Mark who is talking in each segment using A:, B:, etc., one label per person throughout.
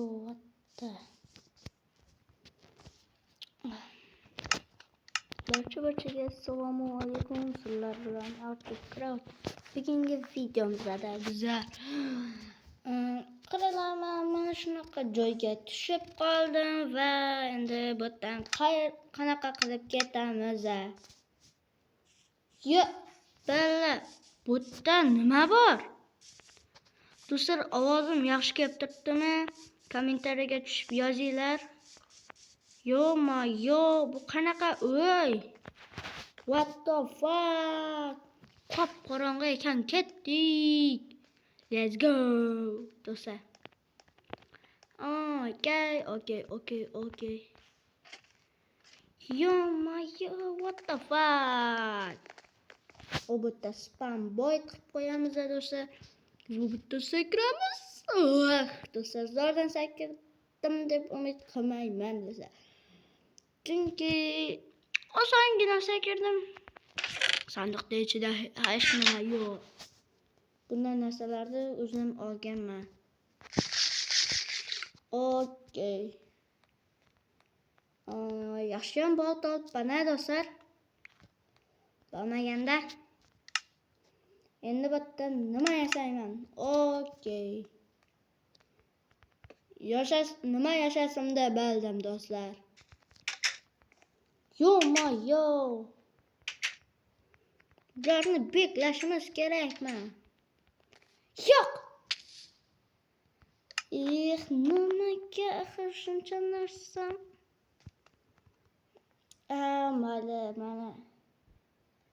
A: what the? Barchaga assalomu alaykum. Sizlar bilan Artur Craft. Bugungi videomizda bizlar qaralarman mana shunaqa joyga tushib qoldim va endi bu yerdan qanaqa qilib ketamiz? Yo, balla, bu yerda nima bor? Do'stlar, ovozim yaxshi kelib turibdimi? Kommentariyaga tushib yozinglar. Yo, bu qanaqa uy? What the fuck? Qop qorong'i ekan, ketdik. Let's go, do'stlar. Okay. Yo, what the fuck? O bu yerda spam boy qilib qo'yamiz do'stlar. Bu yerda sakramiz. Do'stlar, zordan sakradim deb umid qilmayman do'stlar. Chunki osongina sakradim. Sandiqda ichida hech nima yo'q. Bunday narsalarni o'zim olganman. Okay. Yaxshiyam bol topibman do'stlar. Bo'lmaganda endi bu yerda nima yasayman? Okay. Nima yashasam deb bildim do'stlar. Yo. Bularni beklashimiz kerakmi? Yo'q. Nimaga axir shuncha narsa? Mana.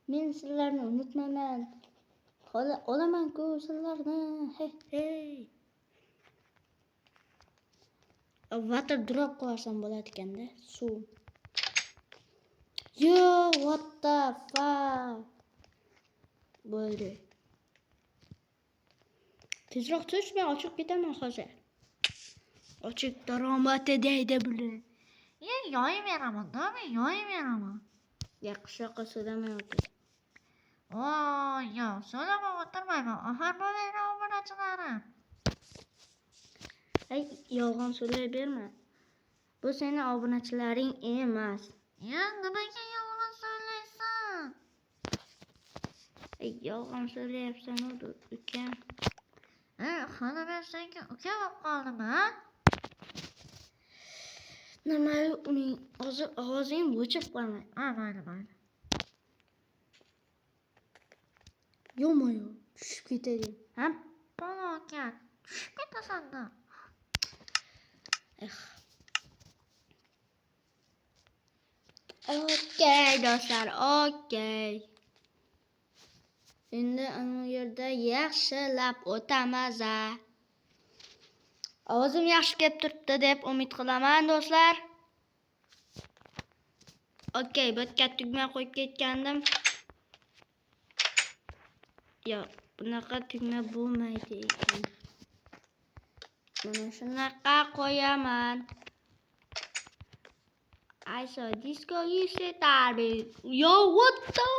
A: Men sizlarni unutmayman. Olaman-ku sizlarni. Hey. Water drop qilarsam bo'lar-ekanda, suv. Yo, what the fuck? Bo'ldi. Tezroq tush, men ochib ketaman hozir. Ochib daromad deydi bular. Yoyveraman. Yaxshi so'ramay o'tir.
B: So'ramay o'tirmayman. Axir bu meni obunachilarim.
A: Yolg'on so'zlayverma. Bu sening obunachilaring emas.
B: Nimaga yolg'on so'zlaysan?
A: Yolg'on so'zlayapsan, ukam.
B: Xola men senga uka bo'lib qoldim-a?
A: Nima, uning hozir ovozing o'chib qolmay.
B: Mayli.
A: Yo'q, tushib ketadi.
B: Balokat, tushib ketasan-da.
A: Okay, do'stlar, okay. Endi ana yerda yaxshilab o'tamiz. Ovozim yaxshi kelib turibdi deb umid qilaman, do'stlar. Okay, bu yerga tugma qo'yib ketgandim. Yo'q, bunaqa tugma bo'lmaydi ekan. Mana shunaqa qo'yaman. I saw disco, you said Darby. Yo, what the?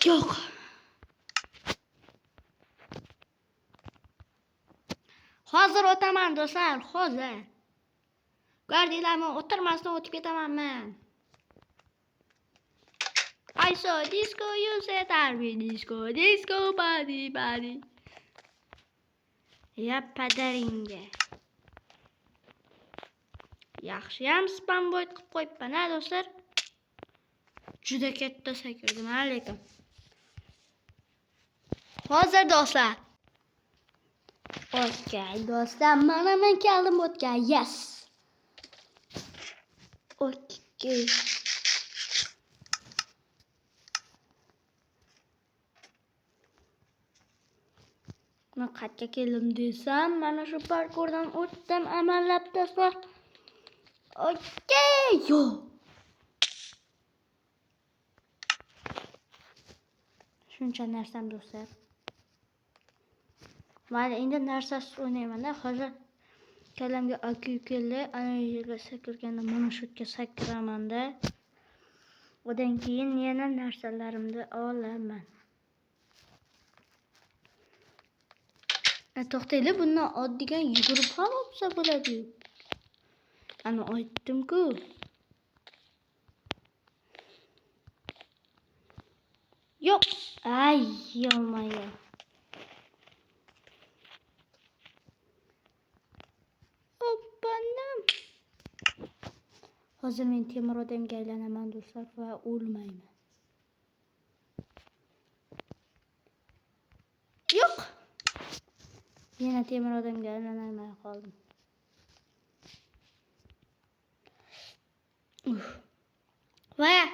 A: Yo'q. Hozir o'taman do'stlar, hozir. Ko'rdinglarmi, o'tirmasdan o'tib ketaman men. I saw disco, you said Darby. Disco, body. Ya padaringga. Yaxshiyam spam boy qilib qo'yibman, do'stlar. Juda katta sakrdim, lekin. Hozir do'stlar. Okay, do'stlar, mana men keldim o'tga. Yes. Okay. Men qayerga keldim desam, mana shu parkurdan o'tdim amallab do'stlar. Okay, yo. Shuncha narsam do'stlar. Mayli, endi narsasiz o'ynayman-da. Hozir kallamga akku keldi. Ana yerga sakrganda mana shu yerga sakraman-da. Odan keyin yana narsalarimni olaman. To'xtaylar, bundan oddigan yugurib ham olsa bo'ladi. Ana aytdim-ku. Yo'q. Ay, yo'lmaya. Oppanam. Hozir men temir odamga aylanaman do'stlar va o'lmayman. Yo'q. Yana temir odamga aylanmay qoldim. Va yo'q.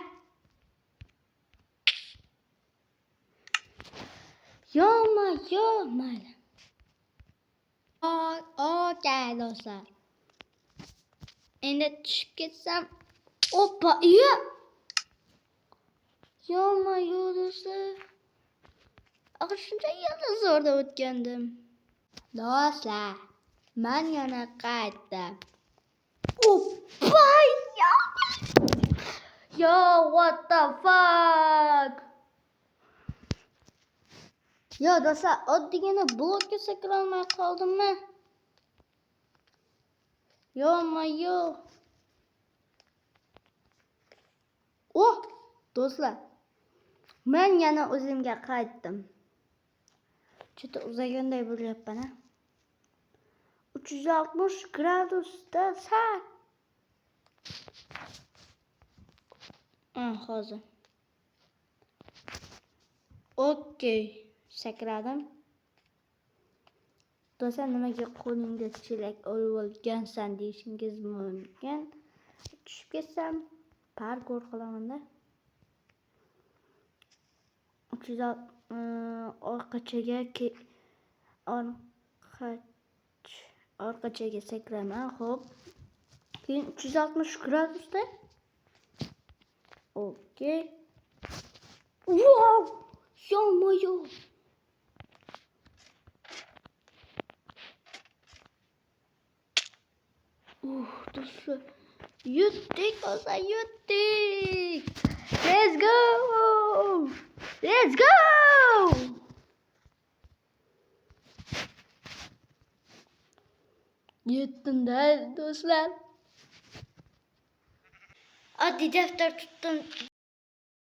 A: Okey do'stlar. Endi tushib ketsam, oppa, iya. Yo'q do'stlar. Axir shuncha yerda zo'rda o'tgandim. Do'stlar, men yana qaytdim. Oppa, ya. Yo, what the fuck? Yo, do'stlar, oddiygina blokka sakra olmay qoldimmi? Yo. Oh, do'stlar. Men yana o'zimga qaytdim. Juda uzaganday bo'lyapman, ha. 360 gradusda sar. Hozir. Okey, sakradim. Do'stlar, nimaga qo'lingda chelak olib olgansan deyishingiz mumkin. Tushib ketsam, parkour qilaman-da. Orqachaga sakraman, xo'p. Keyin 360 gradusda. Okey. Wow! Yo-moyo. Do'stlar. Yutdik. Let's go! Yetdim-da do'stlar. Oddiy daftar tutdim.